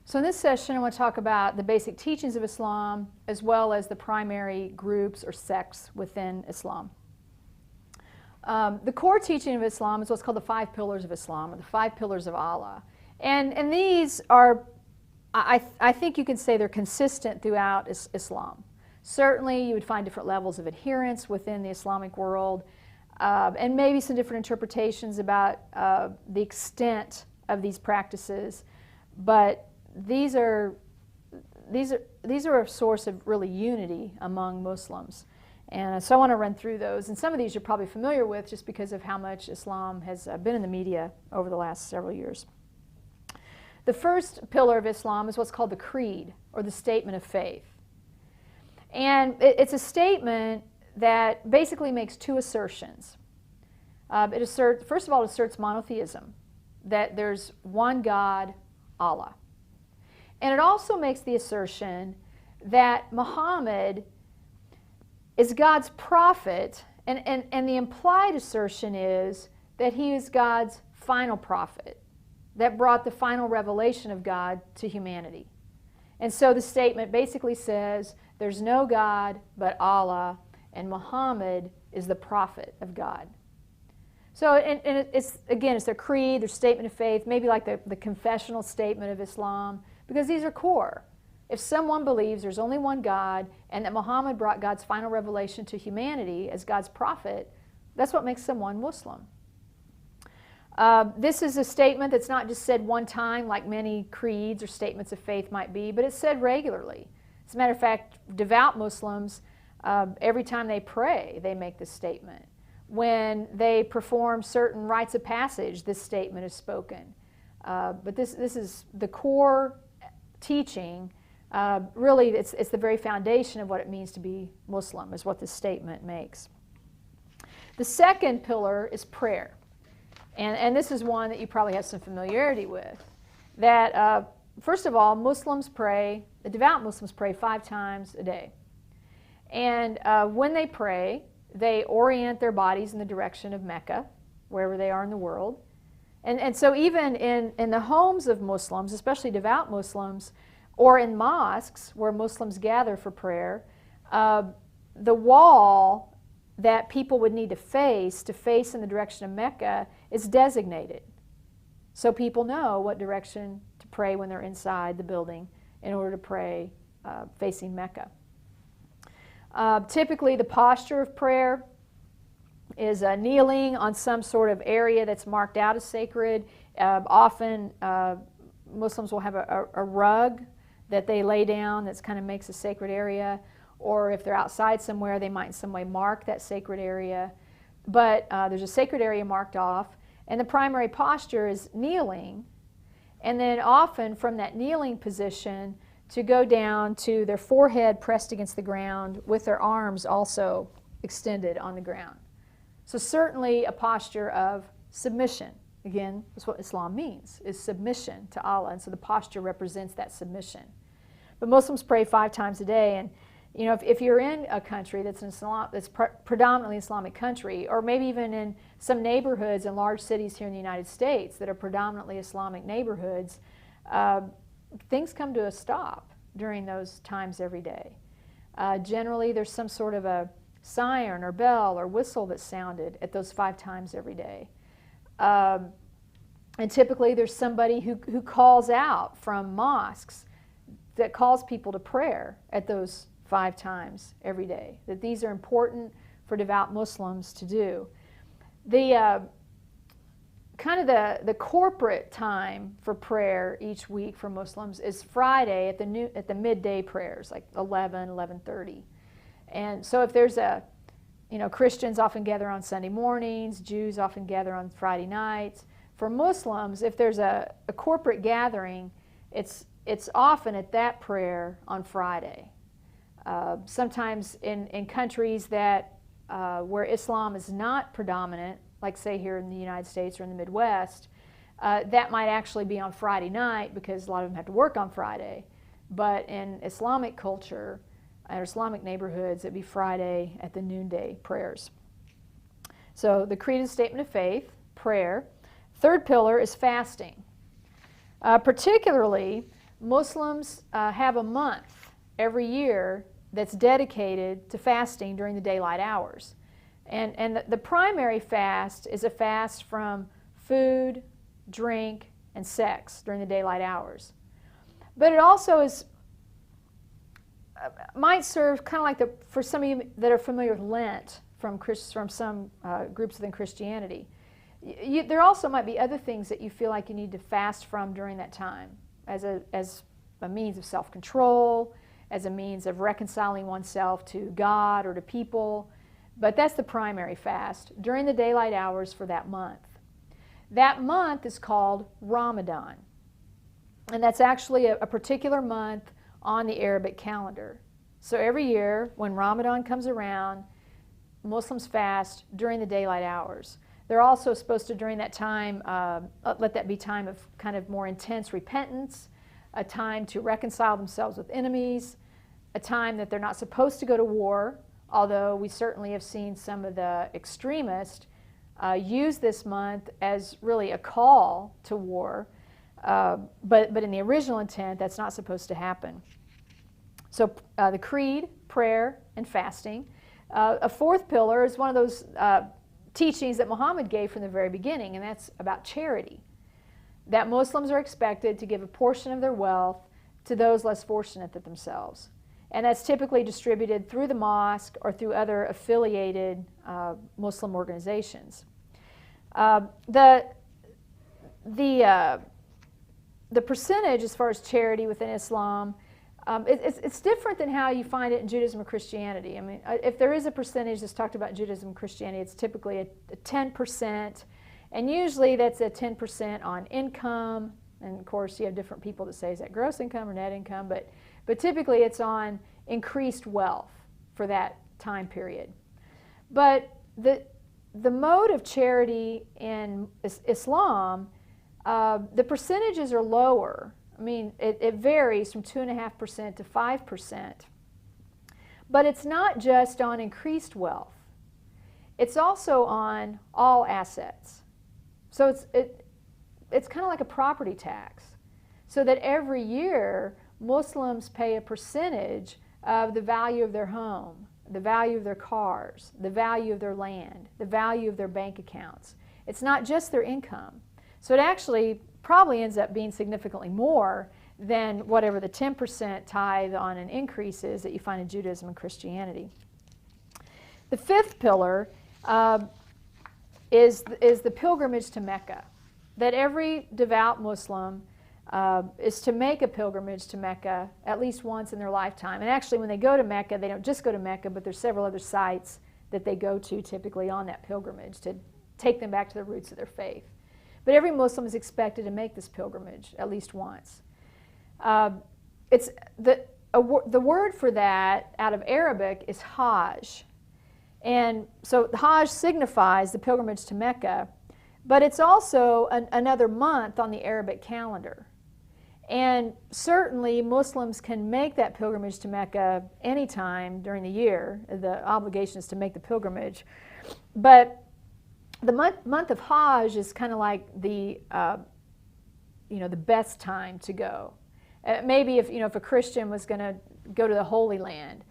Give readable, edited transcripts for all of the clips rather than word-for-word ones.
So in this session, I want to talk about the basic teachings of Islam as well as the primary groups or sects within Islam. The core teaching of Islam is what's called the 5 pillars of Islam, or the 5 pillars of Allah. And these are, I think you can say they're consistent throughout Islam. Certainly you would find different levels of adherence within the Islamic world, and maybe some different interpretations about the extent of these practices, but these are a source of really unity among Muslims. And so I want to run through those. And some of these you're probably familiar with just because of how much Islam has been in the media over the last several years. The first pillar of Islam is what's called the creed, or the statement of faith. And it's a statement that basically makes 2 assertions. First of all, it asserts monotheism, that there's one God, Allah. And it also makes the assertion that Muhammad is God's prophet, and the implied assertion is that he is God's final prophet that brought the final revelation of God to humanity. And so the statement basically says there's no God but Allah, and Muhammad is the prophet of God. So it's their creed, their statement of faith, maybe like the confessional statement of Islam, because these are core. If someone believes there's only one God and that Muhammad brought God's final revelation to humanity as God's prophet, that's what makes someone Muslim. This is a statement that's not just said one time like many creeds or statements of faith might be, but it's said regularly. As a matter of fact, devout Muslims, every time they pray, they make this statement. When they perform certain rites of passage, this statement is spoken. But this is the core teaching. Really, it's the very foundation of what it means to be Muslim, is what this statement makes. The second pillar is prayer. And this is one that you probably have some familiarity with. That, first of all, the devout Muslims pray 5 times a day. And when they pray, they orient their bodies in the direction of Mecca, wherever they are in the world. And so even in the homes of Muslims, especially devout Muslims, or in mosques where Muslims gather for prayer, the wall that people would need to face in the direction of Mecca is designated. So people know what direction to pray when they're inside the building in order to pray facing Mecca. Typically the posture of prayer is kneeling on some sort of area that's marked out as sacred. Often Muslims will have a rug that they lay down that kind of makes a sacred area, or if they're outside somewhere, they might in some way mark that sacred area. But there's a sacred area marked off, and the primary posture is kneeling, and then often from that kneeling position to go down to their forehead pressed against the ground with their arms also extended on the ground. So certainly a posture of submission. Again, that's what Islam means, is submission to Allah. And so the posture represents that submission. But Muslims pray 5 times a day. And you know, if you're in a country that's predominantly Islamic country, or maybe even in some neighborhoods in large cities here in the United States that are predominantly Islamic neighborhoods, things come to a stop during those times every day. Generally, there's some sort of a siren or bell or whistle that's sounded at those 5 times every day. And typically there's somebody who calls out from mosques that calls people to prayer at those 5 times every day. That these are important for devout Muslims to do. The the corporate time for prayer each week for Muslims is Friday at the midday prayers, like 11:30. And so if there's Christians often gather on Sunday mornings, Jews often gather on Friday nights. For Muslims, if there's a corporate gathering, it's often at that prayer on Friday. Sometimes in countries that where Islam is not predominant, like say here in the United States or in the Midwest, that might actually be on Friday night because a lot of them have to work on Friday. But in Islamic culture, or Islamic neighborhoods, it'd be Friday at the noonday prayers. So the creed is a statement of faith, prayer. Third pillar is fasting. Particularly Muslims have a month every year that's dedicated to fasting during the daylight hours. And the primary fast is a fast from food, drink, and sex during the daylight hours. But it also might serve kind of like for some of you that are familiar with Lent from some groups within Christianity. There also might be other things that you feel like you need to fast from during that time as a means of self-control, as a means of reconciling oneself to God or to people. But that's the primary fast during the daylight hours for that month. That month is called Ramadan. And that's actually a particular month on the Arabic calendar. So every year when Ramadan comes around, Muslims fast during the daylight hours. They're also supposed to, during that time, let that be time of kind of more intense repentance, a time to reconcile themselves with enemies, a time that they're not supposed to go to war, although we certainly have seen some of the extremists use this month as really a call to war. But in the original intent, that's not supposed to happen. So the creed, prayer, and fasting. A fourth pillar is one of those teachings that Muhammad gave from the very beginning, and that's about charity. That Muslims are expected to give a portion of their wealth to those less fortunate than themselves. And that's typically distributed through the mosque or through other affiliated Muslim organizations. The percentage as far as charity within Islam, it's different than how you find it in Judaism or Christianity. I mean, if there is a percentage that's talked about in Judaism and Christianity, it's typically a 10%, and usually that's a 10% on income. And of course, you have different people that say, is that gross income or net income? But typically it's on increased wealth for that time period. But the mode of charity in Islam, the percentages are lower. I mean, it varies from 2.5% to 5%. But it's not just on increased wealth. It's also on all assets. So it's kind of like a property tax. So that every year, Muslims pay a percentage of the value of their home, the value of their cars, the value of their land, the value of their bank accounts. It's not just their income. So it actually probably ends up being significantly more than whatever the 10% tithe on an increase is that you find in Judaism and Christianity. The fifth pillar is the pilgrimage to Mecca. That every devout Muslim is to make a pilgrimage to Mecca at least once in their lifetime. And actually, when they go to Mecca, they don't just go to Mecca, but there's several other sites that they go to typically on that pilgrimage to take them back to the roots of their faith. But every Muslim is expected to make this pilgrimage at least once. It's the word for that out of Arabic is Hajj. And so Hajj signifies the pilgrimage to Mecca, but it's also another month on the Arabic calendar. And certainly Muslims can make that pilgrimage to Mecca anytime during the year. The obligation is to make the pilgrimage. But the month of Hajj is kind of like the best time to go. Maybe if a Christian was going to go to the Holy Land,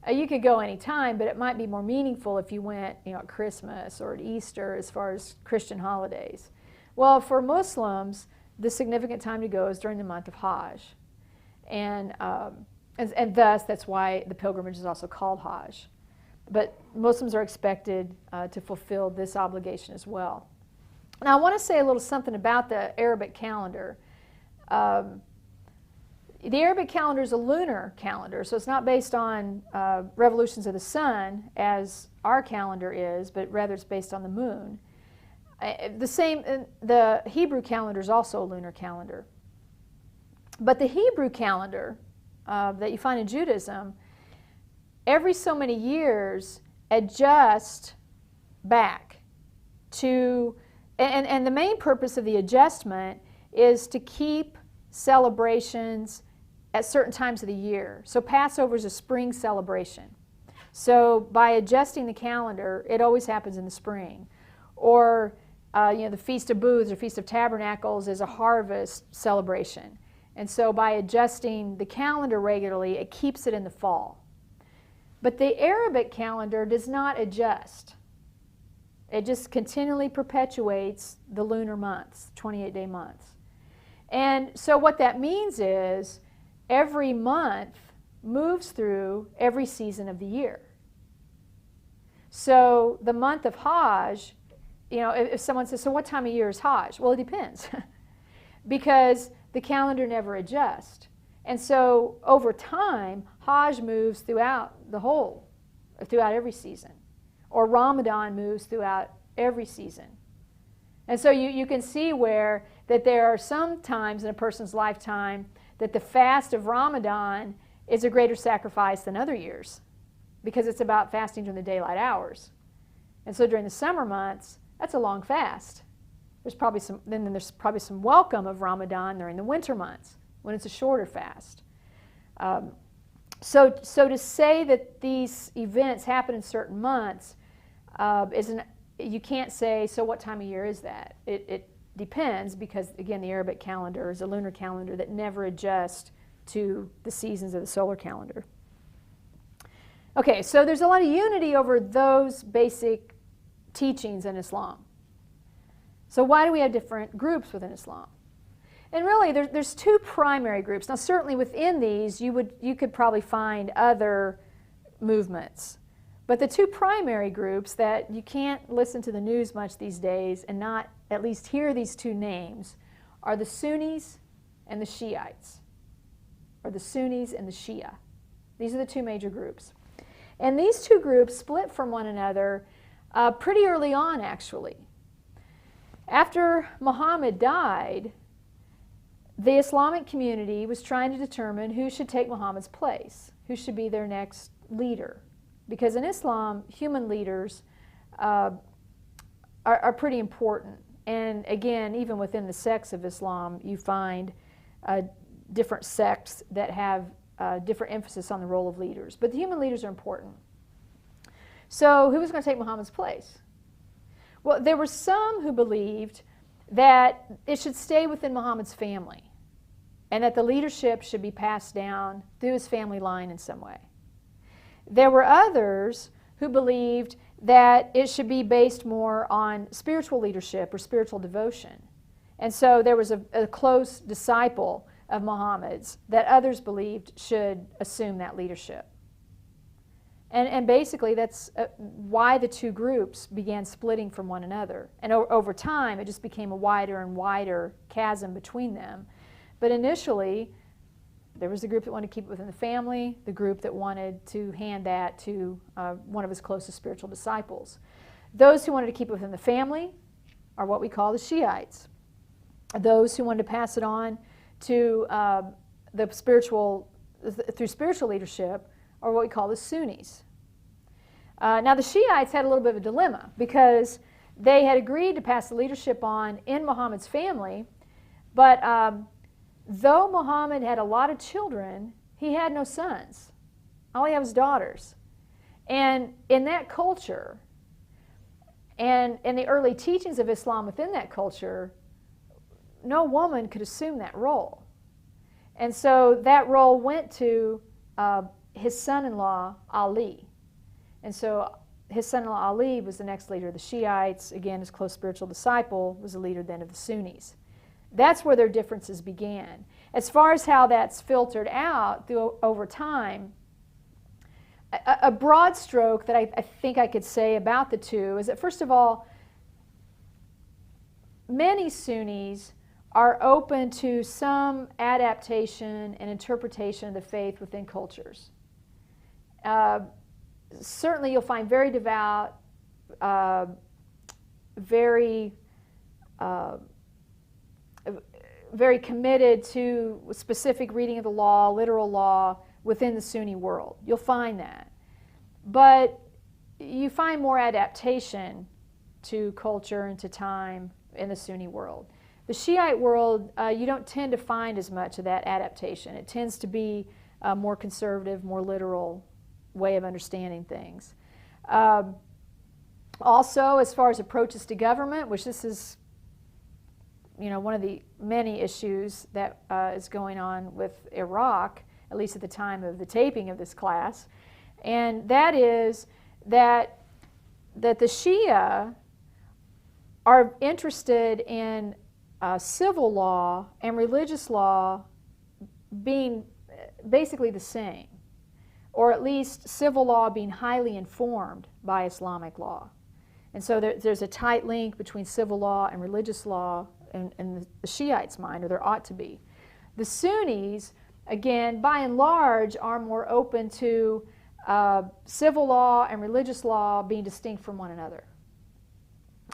you could go any time, but it might be more meaningful if you went at Christmas or at Easter as far as Christian holidays. Well, for Muslims, the significant time to go is during the month of Hajj. And thus, that's why the pilgrimage is also called Hajj. But Muslims are expected to fulfill this obligation as well. Now, I want to say a little something about the Arabic calendar. The Arabic calendar is a lunar calendar, so it's not based on revolutions of the sun as our calendar is, but rather it's based on the moon. The Hebrew calendar is also a lunar calendar. But the Hebrew calendar that you find in Judaism, every so many years adjust back to, and the main purpose of the adjustment is to keep celebrations at certain times of the year. So Passover is a spring celebration. So by adjusting the calendar, it always happens in the spring. Or the Feast of Booths or Feast of Tabernacles is a harvest celebration. And so by adjusting the calendar regularly, it keeps it in the fall. But the Arabic calendar does not adjust. It just continually perpetuates the lunar months, 28-day months. And so what that means is every month moves through every season of the year. So the month of Hajj, you know, if someone says, so what time of year is Hajj? Well, it depends. Because the calendar never adjusts. And so over time, Hajj moves throughout every season. Or Ramadan moves throughout every season. And so you can see where that there are some times in a person's lifetime that the fast of Ramadan is a greater sacrifice than other years, because it's about fasting during the daylight hours. And so during the summer months, that's a long fast. There's probably some welcome of Ramadan during the winter months when it's a shorter fast. So to say that these events happen in certain months you can't say, so what time of year is that? It depends, because again, the Arabic calendar is a lunar calendar that never adjusts to the seasons of the solar calendar. Okay, so there's a lot of unity over those basic teachings in Islam. So why do we have different groups within Islam? And really, there's two primary groups. Now, certainly within these, you could probably find other movements. But the two primary groups that you can't listen to the news much these days and not at least hear these two names are the Sunnis and the Shiites, or the Sunnis and the Shia. These are the two major groups. And these two groups split from one another pretty early on, actually. After Muhammad died, the Islamic community was trying to determine who should take Muhammad's place, who should be their next leader. Because in Islam, human leaders are pretty important. And again, even within the sects of Islam, you find different sects that have different emphasis on the role of leaders. But the human leaders are important. So who was going to take Muhammad's place? Well, there were some who believed that it should stay within Muhammad's family, and that the leadership should be passed down through his family line in some way. There were others who believed that it should be based more on spiritual leadership or spiritual devotion. And so there was a close disciple of Muhammad's that others believed should assume that leadership. And basically that's why the two groups began splitting from one another. And over time, it just became a wider and wider chasm between them. But initially, there was the group that wanted to keep it within the family, the group that wanted to hand that to one of his closest spiritual disciples. Those who wanted to keep it within the family are what we call the Shiites. Those who wanted to pass it on to through spiritual leadership are what we call the Sunnis. Now the Shiites had a little bit of a dilemma, because they had agreed to pass the leadership on in Muhammad's family, but though Muhammad had a lot of children, he had no sons. All he had was daughters. And in that culture, and in the early teachings of Islam within that culture, no woman could assume that role. And so that role went to his son-in-law, Ali. And so his son-in-law, Ali, was the next leader of the Shiites. Again, his close spiritual disciple was the leader then of the Sunnis. That's where their differences began. As far as how that's filtered out over time, a broad stroke that I think I could say about the two is that, first of all, many Sunnis are open to some adaptation and interpretation of the faith within cultures. Certainly you'll find very devout, very committed to specific reading of the law, literal law, within the Sunni world. You'll find that. But you find more adaptation to culture and to time in the Sunni world. The Shiite world, you don't tend to find as much of that adaptation. It tends to be a more conservative, more literal way of understanding things. Also, as far as approaches to government, which this is one of the many issues that is going on with Iraq, at least at the time of the taping of this class, and that is that the Shia are interested in civil law and religious law being basically the same, or at least civil law being highly informed by Islamic law. And so there's a tight link between civil law and religious law in the Shiites' mind, or there ought to be. The Sunnis, again, by and large, are more open to civil law and religious law being distinct from one another.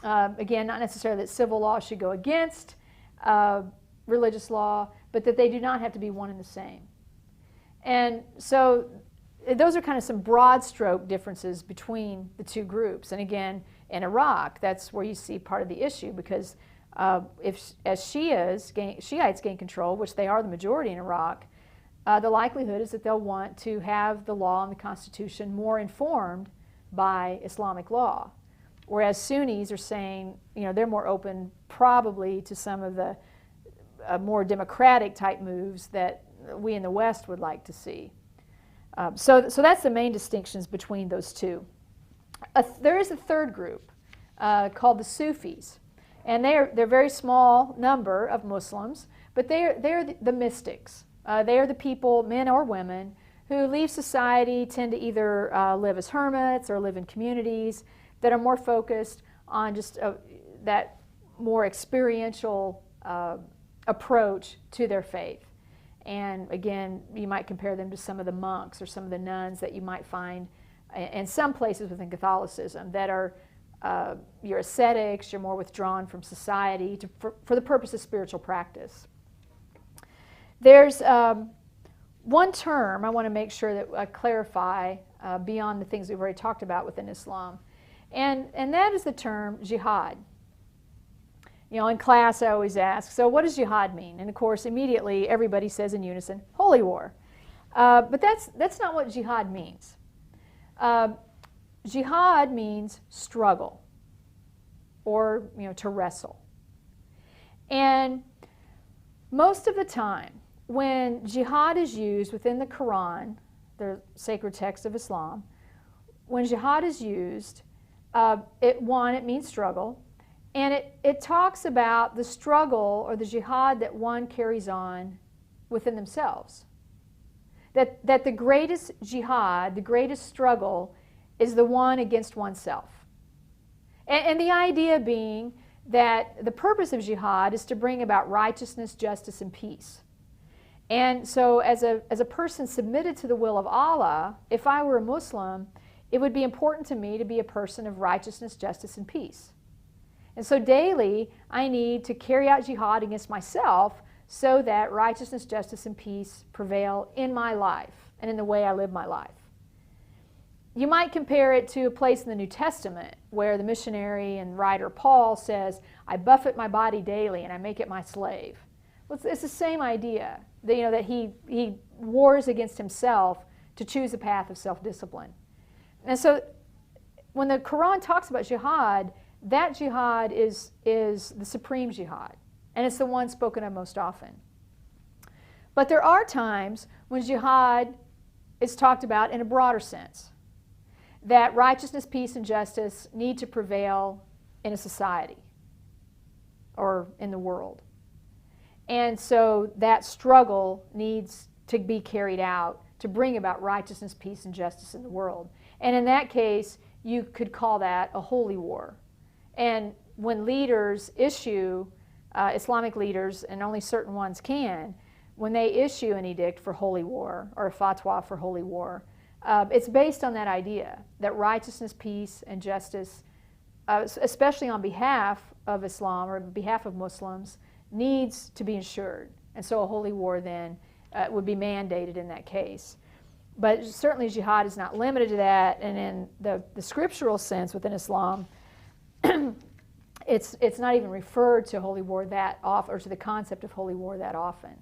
Again, not necessarily that civil law should go against religious law, but that they do not have to be one and the same. And so those are kind of some broad stroke differences between the two groups. And again, in Iraq, that's where you see part of the issue, because as Shiites gain control, which they are the majority in Iraq, the likelihood is that they'll want to have the law and the Constitution more informed by Islamic law. Whereas Sunnis are saying, they're more open probably to some of the more democratic type moves that we in the West would like to see. So that's the main distinctions between those two. There is a third group called the Sufis, and they're a very small number of Muslims, but they're the mystics. They are the people, men or women, who leave society, tend to either live as hermits or live in communities that are more focused on just that more experiential approach to their faith. And again, you might compare them to some of the monks or some of the nuns that you might find in some places within Catholicism that are, you're ascetics, you're more withdrawn from society for the purpose of spiritual practice. There's one term I want to make sure that I clarify beyond the things we've already talked about within Islam, and that is the term jihad. In class I always ask, so what does jihad mean? And of course, immediately everybody says in unison, holy war. But that's not what jihad means. Jihad means struggle, or to wrestle. And most of the time, when jihad is used within the Quran, the sacred text of Islam, when jihad is used, it means struggle, and it talks about the struggle or the jihad that one carries on within themselves. That the greatest jihad, the greatest struggle, is the one against oneself. And the idea being that the purpose of jihad is to bring about righteousness, justice, and peace. And so as a person submitted to the will of Allah, if I were a Muslim, it would be important to me to be a person of righteousness, justice, and peace. And so daily, I need to carry out jihad against myself so that righteousness, justice, and peace prevail in my life and in the way I live my life. You might compare it to a place in the New Testament where the missionary and writer Paul says, I buffet my body daily and I make it my slave. Well, it's the same idea, that he wars against himself to choose a path of self-discipline. And so when the Quran talks about jihad, that jihad is the supreme jihad, and it's the one spoken of most often. But there are times when jihad is talked about in a broader sense, that righteousness, peace, and justice need to prevail in a society or in the world. And so that struggle needs to be carried out to bring about righteousness, peace, and justice in the world. And in that case, you could call that a holy war. And when leaders issue, Islamic leaders, and only certain ones can, when they issue an edict for holy war or a fatwa for holy war, it's based on that idea that righteousness, peace, and justice, especially on behalf of Islam or on behalf of Muslims, needs to be ensured. And so a holy war then would be mandated in that case. But certainly jihad is not limited to that, and in the scriptural sense within Islam, it's not even referred to holy war that often, or to the concept of holy war that often.